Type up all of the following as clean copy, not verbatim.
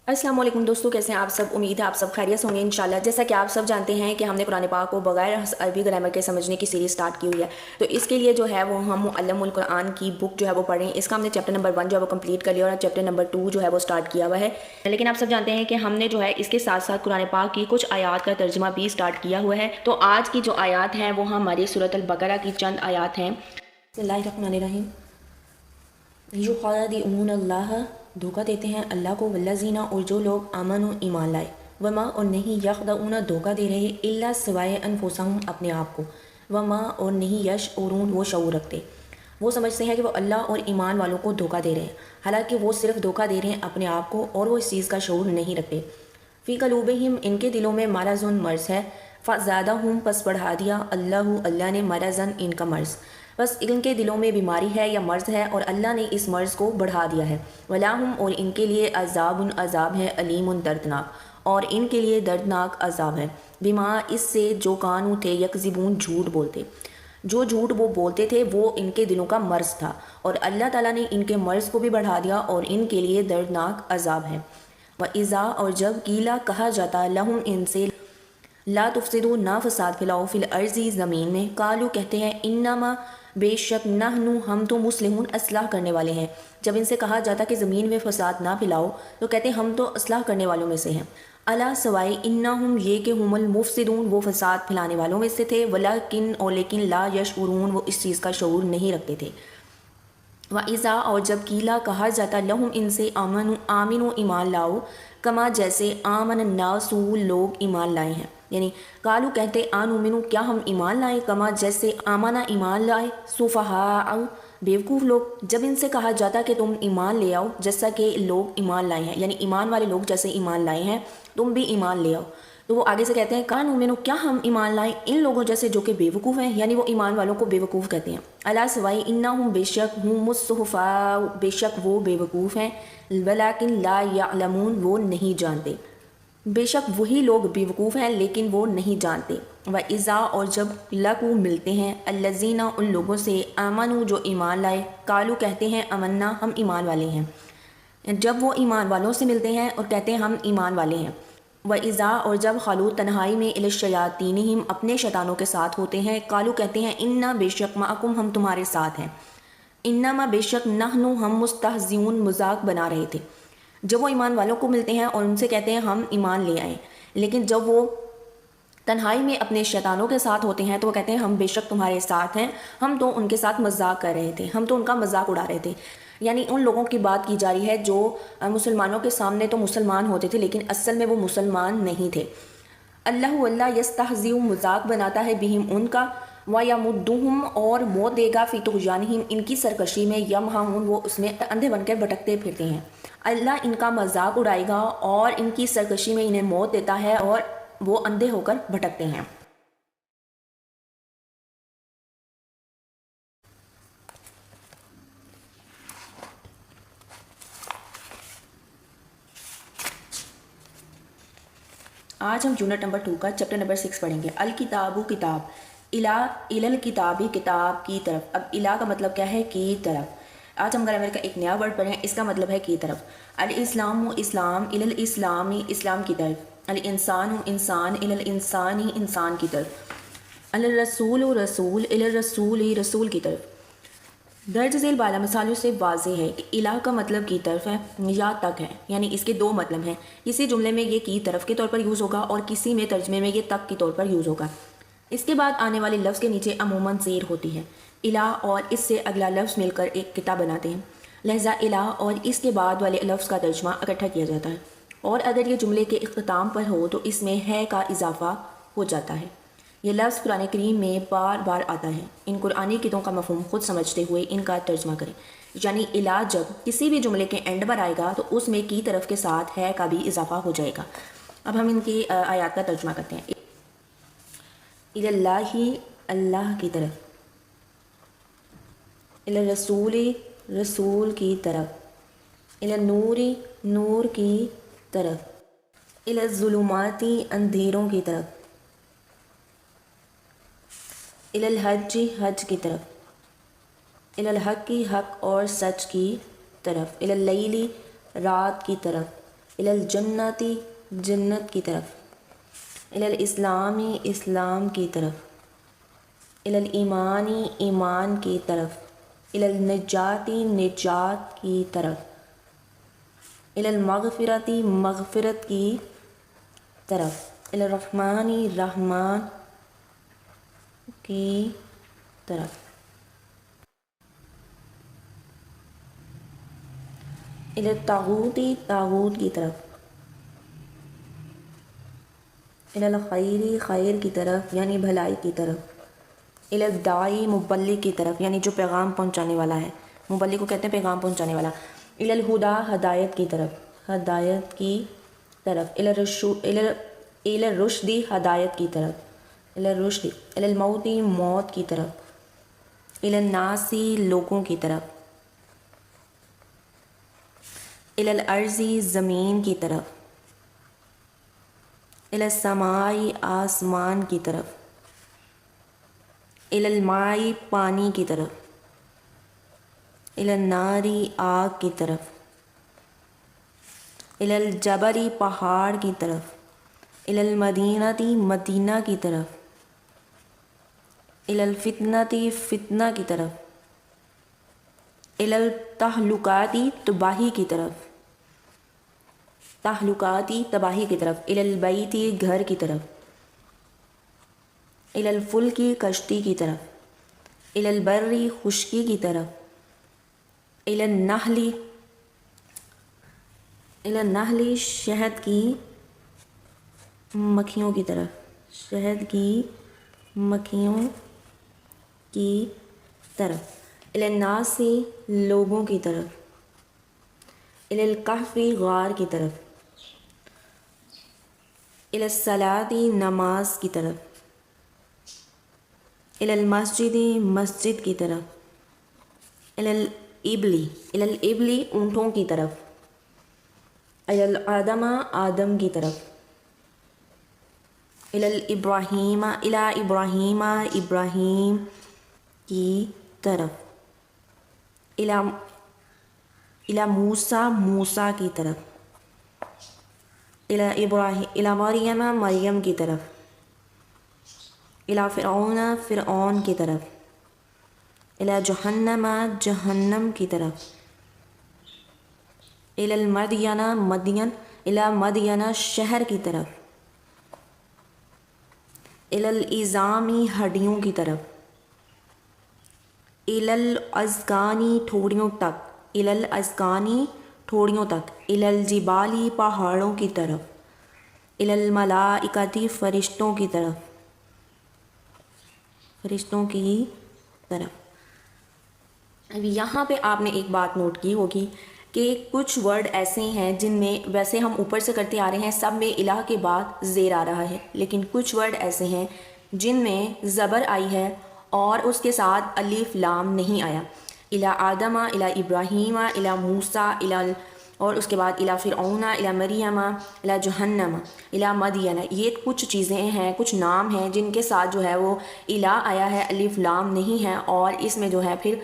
السلام علیکم دوستوں، کیسے ہیں آپ سب؟ امید ہے آپ سب خیریت ہوں گے انشاءاللہ۔ جیسا کہ آپ سب جانتے ہیں کہ ہم نے قرآن پاک کو بغیر عربی گرامر کے سمجھنے کی سیریز سٹارٹ کی ہوئی ہے، تو اس کے لیے جو ہے وہ ہم معلم القرآن کی بک جو ہے وہ پڑھ رہے ہیں۔ اس کا ہم نے چیپٹر نمبر 1 جو ہے وہ کمپلیٹ کر لیا اور چیپٹر نمبر 2 جو ہے وہ سٹارٹ کیا ہوا ہے۔ لیکن آپ سب جانتے ہیں کہ ہم نے جو ہے اس کے ساتھ ساتھ قرآن پاک کی کچھ آیات کا ترجمہ بھی سٹارٹ کیا ہوا ہے۔ تو آج کی جو آیات ہیں وہ ہماری سورۃ البقرہ کی چند آیات ہیں۔ بسم اللہ الرحمن الرحیم۔ یخادعون اللہ، دھوکہ دیتے ہیں اللہ کو، والذین، اور جو لوگ آمنوا، ایمان لائے، وما، اور نہیں، یخدعون، دھوکہ دے رہے، الا سوائے انفسہم، اپنے آپ کو، وما، اور نہیں، یشعرون، وہ شعور رکھتے، وہ سمجھتے ہیں کہ وہ اللہ اور ایمان والوں کو دھوکہ دے رہے ہیں، حالانکہ وہ صرف دھوکہ دے رہے ہیں اپنے آپ کو اور وہ اس چیز کا شعور نہیں رکھتے۔ فی قلوبہم، ان کے دلوں میں مرض، مرض ہے، فزادہم، پس بڑھا دیا اللہ نے مرضاً، ان کا مرض، بس ان کے دلوں میں بیماری ہے یا مرض ہے اور اللہ نے اس مرض کو بڑھا دیا ہے۔ ولاہم، اور ان کے لیے عذاب، عذاب ہے، علیم، دردناک، اور ان کے لیے دردناک عذاب ہے، بما، اس سے، جو کانوا، تھے، یکذبون، جھوٹ بولتے، جو جھوٹ وہ بولتے تھے وہ ان کے دلوں کا مرض تھا اور اللہ تعالیٰ نے ان کے مرض کو بھی بڑھا دیا اور ان کے لیے دردناک عذاب ہے۔ وَإِذَا، اور جب، قیلا، کہا جاتا، لہم، ان سے، لا تفسدوا، نہ فساد پھیلاؤ، فی الارض، زمین میں، قالو، کہتے ہیں، انما، بے شک، نحن، ہم تو، مصلحون، اصلاح کرنے والے ہیں۔ جب ان سے کہا جاتا کہ زمین میں فساد نہ پھیلاؤ تو کہتے ہیں ہم تو اصلاح کرنے والوں میں سے ہیں۔ الا، سوائے، انہم، یہ کہ، ہم المفسدون، وہ فساد پھیلانے والوں میں سے تھے، ولکن، اور لیکن، لا یشعرون، وہ اس چیز کا شعور نہیں رکھتے تھے۔ وَإِذَا، اور جب، قیلا، کہا جاتا، لہم، ان سے، آمنو، ایمان لاؤ، کما، جیسے، آمن الناس، لوگ ایمان لائے ہیں، یعنی قالو، کہتے، آنؤمنو، کیا ہم ایمان لائیں، کما، جیسے، آمنا، ایمان لائے، سفہاء، بیوقوف لوگ۔ جب ان سے کہا جاتا کہ تم ایمان لے آؤ جیسا کہ لوگ ایمان لائے ہیں، یعنی ایمان والے لوگ جیسے ایمان لائے ہیں تم بھی ایمان لے آؤ، تو وہ آگے سے کہتے ہیں کانؤمنو، کیا ہم ایمان لائیں ان لوگوں جیسے جو کہ بیوقوف ہیں، یعنی وہ ایمان والوں کو بیوقوف کہتے ہیں۔ الا، سوائے، انہم، بے شک، ہم السفہاء، بے شک وہ بیوقوف ہیں، ولکن، لا یعلمون، وہ نہیں جانتے، بے شک وہی لوگ بیوقوف ہیں لیکن وہ نہیں جانتے۔ وَإِذَا، اور جب، لقوا، ملتے ہیں، الذین، ان لوگوں سے، آمنوا، جو ایمان لائے، قالوا، کہتے ہیں، آمنا، ہم ایمان والے ہیں، جب وہ ایمان والوں سے ملتے ہیں اور کہتے ہیں ہم ایمان والے ہیں۔ وَإِذَا، اور جب، خلو، تنہائی میں، الی الشیاطینہم، اپنے شیطانوں کے ساتھ ہوتے ہیں، قالوا، کہتے ہیں، انا، بے شک، معکم، ہم تمہارے ساتھ ہیں، انما، بے شک، نحن، ہم مستہزئون، مذاق بنا رہے تھے۔ جب وہ ایمان والوں کو ملتے ہیں اور ان سے کہتے ہیں ہم ایمان لے آئیں، لیکن جب وہ تنہائی میں اپنے شیطانوں کے ساتھ ہوتے ہیں تو وہ کہتے ہیں ہم بے شک تمہارے ساتھ ہیں، ہم تو ان کے ساتھ مذاق کر رہے تھے، ہم تو ان کا مذاق اڑا رہے تھے۔ یعنی ان لوگوں کی بات کی جا رہی ہے جو مسلمانوں کے سامنے تو مسلمان ہوتے تھے لیکن اصل میں وہ مسلمان نہیں تھے۔ اللہ یستہزئ، مذاق بناتا ہے، بہم، ان کا، وَیَمُدُّہُم، اور موت دے گا، فی طغیانہم، ان کی سرکشی میں، یمہون، وہ اس میں اندھے بن کر بھٹکتے پھرتے ہیں۔ اللہ ان کا مذاق اڑائے گا اور ان کی سرکشی میں انہیں موت دیتا ہے اور وہ اندھے ہو کر بھٹکتے ہیں۔ آج ہم یونٹ نمبر 2 کا چیپٹر نمبر 6 پڑھیں گے۔ الکتاب، کتاب، الی الکتاب، کتاب کی طرف۔ اب الی کا مطلب کیا ہے؟ کی طرف۔ آج ہم گرامر کا ایک نیا ورڈ پڑھیں، اس کا مطلب ہے کی طرف۔ الاسلام، اسلام، الی الاسلام، اسلام کی طرف۔ الانسان، انسان، الی الانسان، انسان کی طرف۔ الرسول، رسول، الی الرسول، رسول کی طرف۔ درج ذیل بالا مثالوں سے واضح ہے کہ الہ کا مطلب کی طرف ہے یا تک ہے، یعنی اس کے دو مطلب ہیں، کسی جملے میں یہ کی طرف کے طور پر یوز ہوگا اور کسی میں ترجمے میں یہ تک کے طور پر یوز ہوگا۔ اس کے بعد آنے والے لفظ کے نیچے عموماً زیر ہوتی ہے۔ الہ اور اس سے اگلا لفظ مل کر ایک کتاب بناتے ہیں، لہذا الہ اور اس کے بعد والے لفظ کا ترجمہ اکٹھا کیا جاتا ہے، اور اگر یہ جملے کے اختتام پر ہو تو اس میں ہے کا اضافہ ہو جاتا ہے۔ یہ لفظ قرآن کریم میں بار بار آتا ہے۔ ان قرآنی قطعوں کا مفہوم خود سمجھتے ہوئے ان کا ترجمہ کریں، یعنی الہ جب کسی بھی جملے کے اینڈ پر آئے گا تو اس میں کی طرف کے ساتھ ہے کا بھی اضافہ ہو جائے گا۔ اب ہم ان کی آیات کا ترجمہ کرتے ہیں۔ الی اللہ، اللہ کی طرف۔ الی الرسول، رسول کی طرف۔ الی النور، نور کی طرف۔ الی الظلمات، اندھیروں کی طرف۔ الی الحج، حج کی طرف۔ الی الحق، حق اور سچ کی طرف۔ الی اللیل، رات کی طرف۔ الی الجنتی جنت کی طرف، الی الاسلامی اسلام کی طرف، الی الایمانی ایمان کی طرف، الی النجاتی نجات کی طرف، الی المغفرتی مغفرت کی طرف، الی الرحمانی رحمان کی طرف، الی الطاغوتی طاغوت کی طرف، الی الخیری خیر کی طرف یعنی بھلائی کی طرف، الی الداعی مبلغ کی طرف یعنی جو پیغام پہنچانے والا ہے، مبلغ کو کہتے ہیں پیغام پہنچانے والا، الی الہدا ہدایت کی طرف، ہدایت کی طرف، الی الرشدی ہدایت کی طرف، الی الرشدی، الی الموتی موت کی طرف، الی الناسی لوگوں کی طرف، الی الارضی زمین کی طرف، الی السمائی آسمان کی طرف، الی المائی پانی کی طرف، الی الناری آگ کی طرف، الی الجبلی پہاڑ کی طرف، الی المدینتی مدینہ کی طرف، الی الفتنتی فتنہ کی طرف، الی التہلکاتی تباہی کی طرف، تہلکاتی تباہی کی طرف، الی البیتی گھر کی طرف، الی الفلکی کشتی کی طرف، الی البری خشکی کی طرف، الی النحلی شہد کی مکھیوں کی طرف، شہد کی مکھیوں کی طرف، الی الناس لوگوں کی طرف، الی الکہف غار کی طرف، الی الصلاۃ نماز کی طرف، الی المسجد مسجد کی طرف، الی الابلی اونٹوں کی طرف، الی الآدم آدم کی طرف، الی ابراہیم ابراہیم کی طرف، الی موسیٰ موسیٰ کی طرف، الی مریم مریم کی طرف، الی فرعون فرعون کی طرف، الی جہنم جہنم کی طرف، الی المدین مدین شہر کی طرف، الی العظام ہڈیوں کی طرف، الی الاذقان ٹھوڑیوں تک، الی الاذقان ٹھوڑیوں تک، الی الجبال پہاڑوں کی طرف، الی الملائکۃ فرشتوں کی طرف، فرشتوں کی طرف۔ اب یہاں پہ آپ نے ایک بات نوٹ کی ہوگی کہ کچھ ورڈ ایسے ہیں جن میں ویسے ہم اوپر سے کرتے آ رہے ہیں، سب میں الہ کے بعد زیر آ رہا ہے، لیکن کچھ ورڈ ایسے ہیں جن میں زبر آئی ہے اور اس کے ساتھ الف لام نہیں آیا، الی آدم الی ابراہیم الی موسیٰ اور اس کے بعد الی فرعون الی مریم الی جہنم الی مدین، یہ کچھ چیزیں ہیں، کچھ نام ہیں جن کے ساتھ جو ہے وہ الہ آیا ہے، الف لام نہیں ہے، اور اس میں جو ہے پھر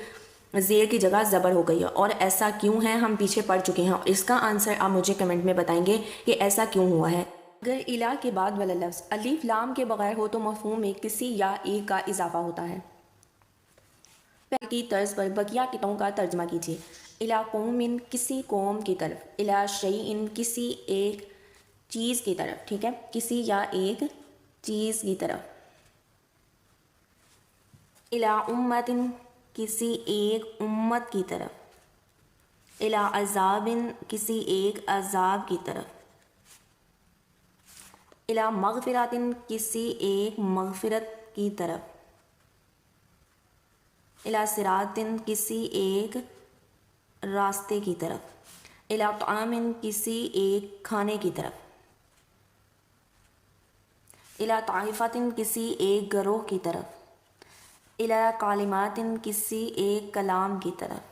زیر کی جگہ زبر ہو گئی ہے، اور ایسا کیوں ہے ہم پیچھے پڑھ چکے ہیں، اور اس کا آنسر آپ مجھے کمنٹ میں بتائیں گے کہ ایسا کیوں ہوا ہے۔ اگر الہ کے بعد والا لفظ الف لام کے بغیر ہو تو مفہوم میں کسی یا ایک کا اضافہ ہوتا ہے۔ پہلے کی طرز پر بقیہ قطعوں کا ترجمہ کیجیے۔ الی قوم کسی قوم کی طرف، الی شیء کسی ایک چیز کی طرف، ٹھیک ہے، کسی یا ایک چیز کی طرف، الی امت کسی ایک امت کی طرف، الی عذاب کسی ایک عذاب کی طرف، الی مغفرات کسی ایک مغفرت کی طرف، الی صراط کسی ایک راستے کی طرف، الی طعام کسی ایک کھانے کی طرف، الی طائفۃ کسی ایک گروہ کی طرف، الی کلمات کسی ایک کلام کی طرف،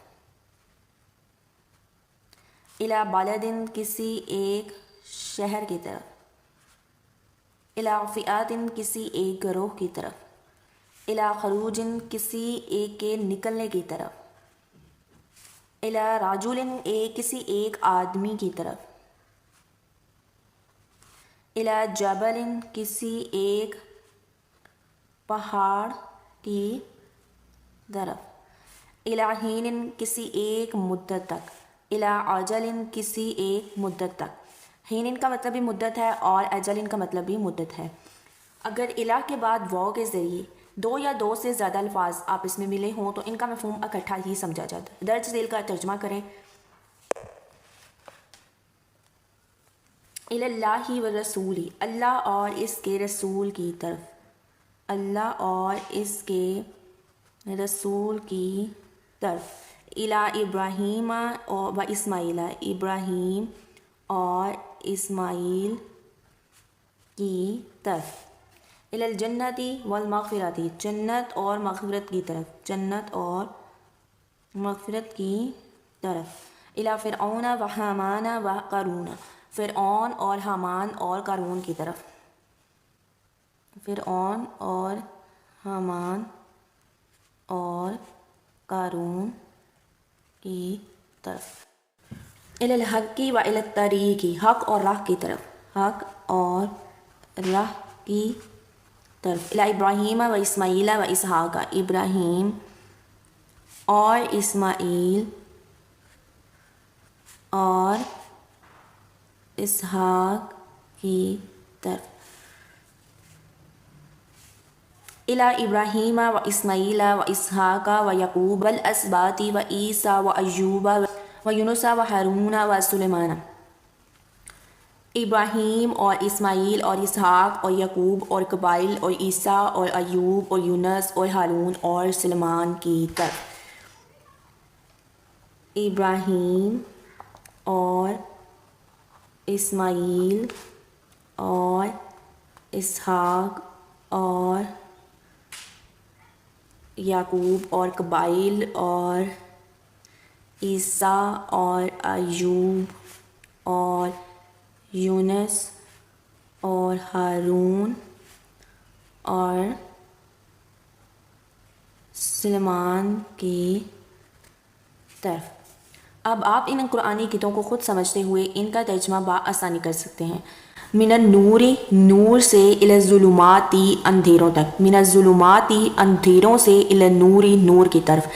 الی بلد کسی ایک شہر کی طرف، الی فئات کسی ایک گروہ کی طرف، الی خروج کسی ایک کے نکلنے کی طرف، الی رجل کسی ایک آدمی کی طرف، الی جبل کسی ایک پہاڑ کی طرف، الی حین کسی ایک مدت تک، الی اجل کسی ایک مدت تک۔ حین کا مطلب بھی مدت ہے اور اجل کا مطلب بھی مدت ہے۔ اگر الی کے بعد واو کے ذریعے دو یا دو سے زیادہ الفاظ آپس میں ملے ہوں تو ان کا مفہوم اکٹھا ہی سمجھا جاتا ہے۔ درج ذیل کا ترجمہ کریں، الی اللہ و رسولی، اللہ اور اس کے رسول کی طرف، اللہ اور اس کے رسول کی طرف، الی ابراہیم و اسماعیل، ابراہیم اور اسماعیل کی طرف، الی الجنتی والمغفرتی، جنت اور مغفرت کی طرف، جنت اور مغفرت کی طرف، الی فرعون و حامان و قارون، فرعون اور حامان اور قارون کی طرف، فرعون اور حامان اور قارون کی طرف، الی الحق و الی الطریق، حق اور راہ کی طرف، حق اور راہ کی طرف، الی ابراہیم و اسماعیل و اسحاق، ابراہیم اور اسماعیل اور اسحاق کی طرف، الی ابراہیم و اسماعیل و اسحاق و یعقوب والاسباط و عیسیٰ و ایوب و یونس و ہارون و سلیمان، ابراہیم اور اسماعیل اور اسحاق اور یعقوب اور قبائل اور عیسیٰ اور ایوب اور یونس اور ہارون اور سلیمان کی طرف، ابراہیم اور اسماعیل اور اسحاق اور یعقوب اور قبائل اور عیسیٰ اور ایوب اور یونس اور ہارون اور سلیمان کی طرف۔ اب آپ ان قرآنی کتوں کو خود سمجھتے ہوئے ان کا ترجمہ بآسانی کر سکتے ہیں۔ من النور، نور سے، الی الظلمات، اندھیروں تک، من الظلمات، اندھیروں سے، الی النور، نور کی طرف،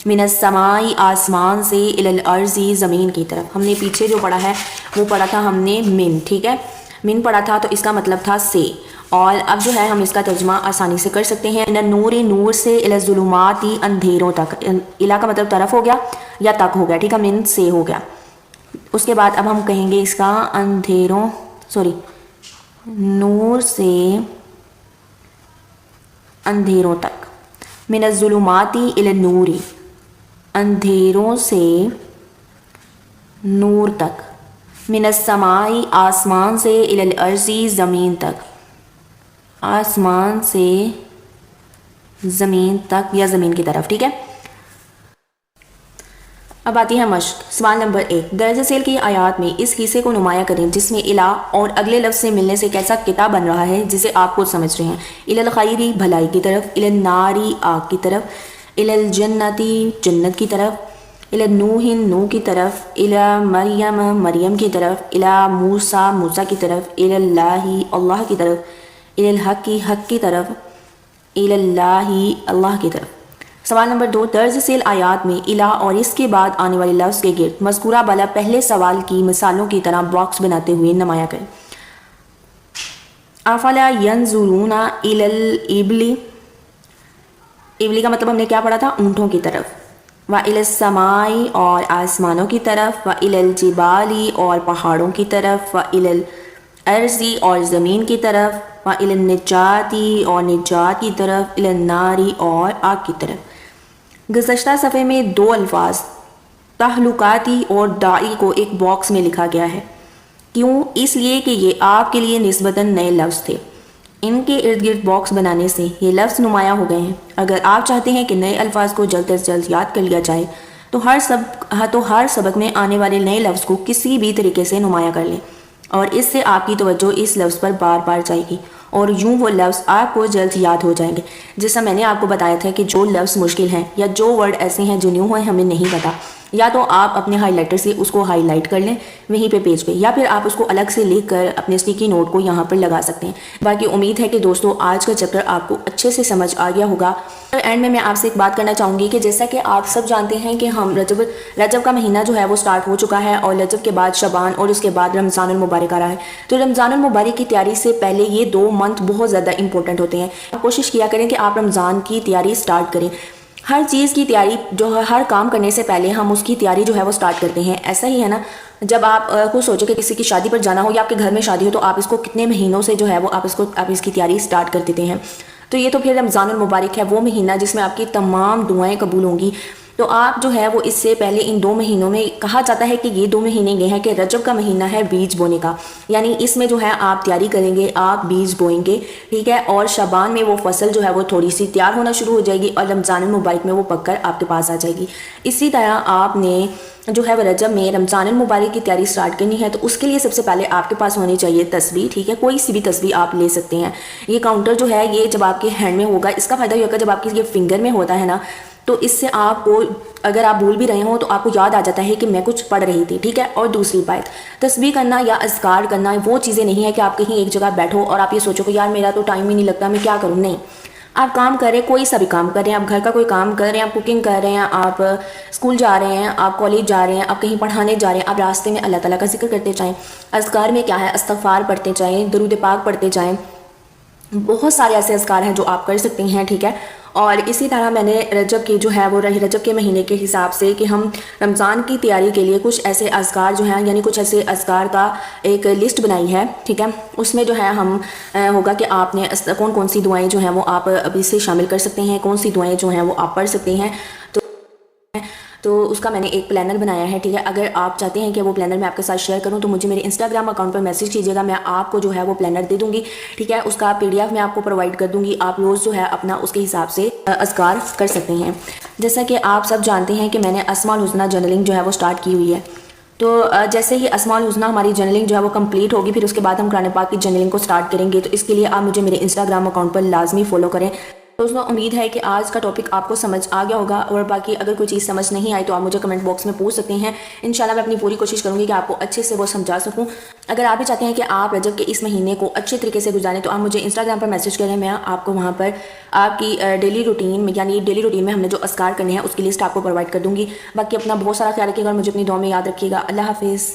من السماء، آسمان سے، الی الارض، زمین کی طرف۔ ہم نے پیچھے جو پڑھا ہے وہ پڑھا تھا ہم نے من، ٹھیک ہے، من پڑھا تھا تو اس کا مطلب تھا سے، اور اب جو ہے ہم اس کا ترجمہ آسانی سے کر سکتے ہیں۔ من النور، نور سے، الی الظلمات، اندھیروں تک، الی کا مطلب طرف ہو گیا یا تک ہو گیا، ٹھیک ہے، من سے ہو گیا۔ اس کے بعد اب ہم کہیں گے اس کا نور سے اندھیروں تک، من الظلمات الی النور، اندھیروں سے نور تک، من السماء، آسمان سے، الی الارض، زمین تک، آسمان سے زمین تک یا زمین کی طرف، ٹھیک ہے۔ اب آتی ہے مشق۔ سوال نمبر 1، درج ذیل کی آیات میں اس حصے کو نمایاں کریں جس میں الی اور اگلے لفظ سے ملنے سے کیسا قطع بن رہا ہے جسے آپ خود سمجھ رہے ہیں۔ الی الخیر، بھلائی کی طرف، الی النار، آگ کی طرف، الی الجنت، جنت کی طرف، الی نوح، نوح کی طرف، الی مریم، مریم کی طرف، الی موسیٰ، موسیٰ کی طرف، الی اللہ، اللہ کی طرف، الی الحق، حق کی طرف، الی اللہ، اللہ کی طرف۔ سوال نمبر 2، درج ذیل آیات میں الی اور اس کے بعد آنے والے لفظ کے گرد مذکورہ بالا پہلے سوال کی مثالوں کی طرح باکس بناتے ہوئے نمایاں کریں۔ افلا ینظرون الی الابل، ابلی کا مطلب ہم نے کیا پڑھا تھا، اونٹوں کی طرف، و الی السماء، اور آسمانوں کی طرف، و الی الجبال، اور پہاڑوں کی طرف، و الی الارض، اور زمین کی طرف، و الی النجات، اور نجات کی طرف، الی النار، اور آگ کی طرف۔ گزشتہ صفحے میں 2 الفاظ تہلکاتی اور داعی کو ایک باکس میں لکھا گیا ہے۔ کیوں؟ اس لیے کہ یہ آپ کے لیے نسبتاً نئے لفظ تھے۔ ان کے ارد گرد باکس بنانے سے یہ لفظ نمایاں ہو گئے ہیں۔ اگر آپ چاہتے ہیں کہ نئے الفاظ کو جلد از جلد یاد کر لیا جائے تو ہر سبق میں آنے والے نئے لفظ کو کسی بھی طریقے سے نمایاں کر لیں، اور اس سے آپ کی توجہ اس لفظ پر بار بار جائے گی، اور یوں وہ لفظ آپ کو جلد یاد ہو جائیں گے۔ جیسا میں نے آپ کو بتایا تھا کہ جو لفظ مشکل ہیں یا جو ورڈ ایسے ہیں جو نیو ہیں ہمیں نہیں پتا، یا تو آپ اپنے ہائی لائٹر سے اس کو ہائی لائٹ کر لیں وہیں پہ پیج پہ، یا پھر آپ اس کو الگ سے لکھ کر اپنے اسٹیکی نوٹ کو یہاں پر لگا سکتے ہیں۔ باقی امید ہے کہ دوستوں آج کا چیپٹر آپ کو اچھے سے سمجھ آ گیا ہوگا۔ اینڈ میں آپ سے ایک بات کرنا چاہوں گی کہ جیسا کہ آپ سب جانتے ہیں کہ ہم رجب کا مہینہ جو ہے وہ سٹارٹ ہو چکا ہے، اور رجب کے بعد شعبان اور اس کے بعد رمضان المبارک آ رہا ہے۔ تو رمضان المبارک کی تیاری سے پہلے یہ 2 منتھ بہت زیادہ امپورٹنٹ ہوتے ہیں۔ کوشش کیا کریں کہ آپ رمضان کی تیاری سٹارٹ کریں۔ ہر چیز کی تیاری جو ہے، ہر کام کرنے سے پہلے ہم اس کی تیاری جو ہے وہ سٹارٹ کرتے ہیں۔ ایسا ہی ہے نا، جب آپ کو سوچو کہ کسی کی شادی پر جانا ہو یا آپ کے گھر میں شادی ہو، تو آپ اس کو کتنے مہینوں سے جو ہے وہ آپ اس کی تیاری سٹارٹ کر دیتے ہیں۔ تو یہ تو پھر رمضان المبارک ہے، وہ مہینہ جس میں آپ کی تمام دعائیں قبول ہوں گی۔ تو آپ جو ہے وہ اس سے پہلے ان 2 مہینوں میں کہا جاتا ہے کہ یہ 2 مہینے یہ ہیں کہ رجب کا مہینہ ہے بیج بونے کا، یعنی اس میں جو ہے آپ تیاری کریں گے، آپ بیج بوئیں گے، ٹھیک ہے، اور شعبان میں وہ فصل جو ہے وہ تھوڑی سی تیار ہونا شروع ہو جائے گی، اور رمضان المبارک میں وہ پک کر آپ کے پاس آ جائے گی۔ اسی طرح آپ نے جو ہے وہ رجب میں رمضان المبارک کی تیاری سٹارٹ کرنی ہے، تو اس کے لیے سب سے پہلے آپ کے پاس ہونی چاہیے تسبیح، ٹھیک ہے، کوئی سی بھی تسبیح آپ لے سکتے ہیں۔ یہ کاؤنٹر جو ہے یہ جب آپ کے ہینڈ میں ہوگا، اس کا فائدہ یہ ہوگا جب آپ کی یہ فنگر میں ہوتا ہے نا، تو اس سے آپ کو اگر آپ بھول بھی رہے ہوں تو آپ کو یاد آ جاتا ہے کہ میں کچھ پڑھ رہی تھی، ٹھیک ہے۔ اور دوسری بات، تسبیح کرنا یا اذکار کرنا وہ چیزیں نہیں ہے کہ آپ کہیں ایک جگہ بیٹھو اور آپ یہ سوچو کہ یار میرا تو ٹائم ہی نہیں لگتا، میں کیا کروں۔ نہیں، آپ کام کر رہے ہیں، کوئی سا بھی کام کر رہے ہیں، آپ گھر کا کوئی کام کر رہے ہیں، آپ کوکنگ کر رہے ہیں، آپ اسکول جا رہے ہیں، آپ کالج جا رہے ہیں، آپ کہیں پڑھانے جا رہے ہیں، آپ راستے میں اللہ تعالیٰ کا ذکر کرتے جائیں۔ اذکار میں کیا ہے، استغفار پڑھتے جائیں، درود پاک پڑھتے جائیں، بہت سارے ایسے اذکار ہیں جو آپ کر سکتے ہیں، ٹھیک ہے۔ اور اسی طرح میں نے رجب کی جو ہے وہ رجب کے مہینے کے حساب سے کہ ہم رمضان کی تیاری کے لیے کچھ ایسے اذکار جو ہیں، یعنی کچھ ایسے اذکار کا ایک لسٹ بنائی ہے، ٹھیک ہے۔ اس میں جو ہے ہم ہوگا کہ آپ نے کون سی دعائیں جو ہیں وہ آپ ابھی سے شامل کر سکتے ہیں، کون سی دعائیں جو ہیں وہ آپ پڑھ سکتے ہیں۔ تو اس کا میں نے ایک پلانر بنایا ہے، ٹھیک ہے۔ اگر آپ چاہتے ہیں کہ وہ پلانر میں آپ کے ساتھ شیئر کروں تو مجھے میرے انسٹاگرام اکاؤنٹ پر میسج کیجیے گا، میں آپ کو جو ہے وہ پلانر دے دوں گی، ٹھیک ہے۔ اس کا PDF میں آپ کو پرووائڈ کر دوں گی، آپ روز جو ہے اپنا اس کے حساب سے اذکار کر سکتے ہیں۔ جیسا کہ آپ سب جانتے ہیں کہ میں نے اسماء الحسنی جرنلنگ جو ہے وہ سٹارٹ کی ہوئی ہے۔ تو جیسے ہی اسماء الحسنی ہماری جرنلنگ جو ہے وہ کمپلیٹ ہوگی، پھر اس کے بعد ہم قرآن پاک کی جرنلنگ کو سٹارٹ کریں گے۔ تو اس کے لیے آپ مجھے میرے انسٹاگرام اکاؤنٹ پر لازمی فالو کریں۔ دوستوں امید ہے کہ آج کا ٹاپک آپ کو سمجھ آ گیا ہوگا، اور باقی اگر کوئی چیز سمجھ نہیں آئی تو آپ مجھے کمنٹ باکس میں پوچھ سکتے ہیں۔ انشاءاللہ میں اپنی پوری کوشش کروں گی کہ آپ کو اچھے سے وہ سمجھا سکوں۔ اگر آپ بھی چاہتے ہیں کہ آپ رجب کے اس مہینے کو اچھے طریقے سے گزاریں تو آپ مجھے انسٹاگرام پر میسج کریں، میں آپ کو وہاں پر آپ کی ڈیلی روٹین میں ہم نے جو اذکار کرنے ہیں اس کی لسٹ آپ کو پرووائڈ کر دوں گی۔ باقی اپنا بہت سارا خیال رکھیے گا اور مجھے اپنی دعا میں یاد رکھیے گا۔ اللہ حافظ۔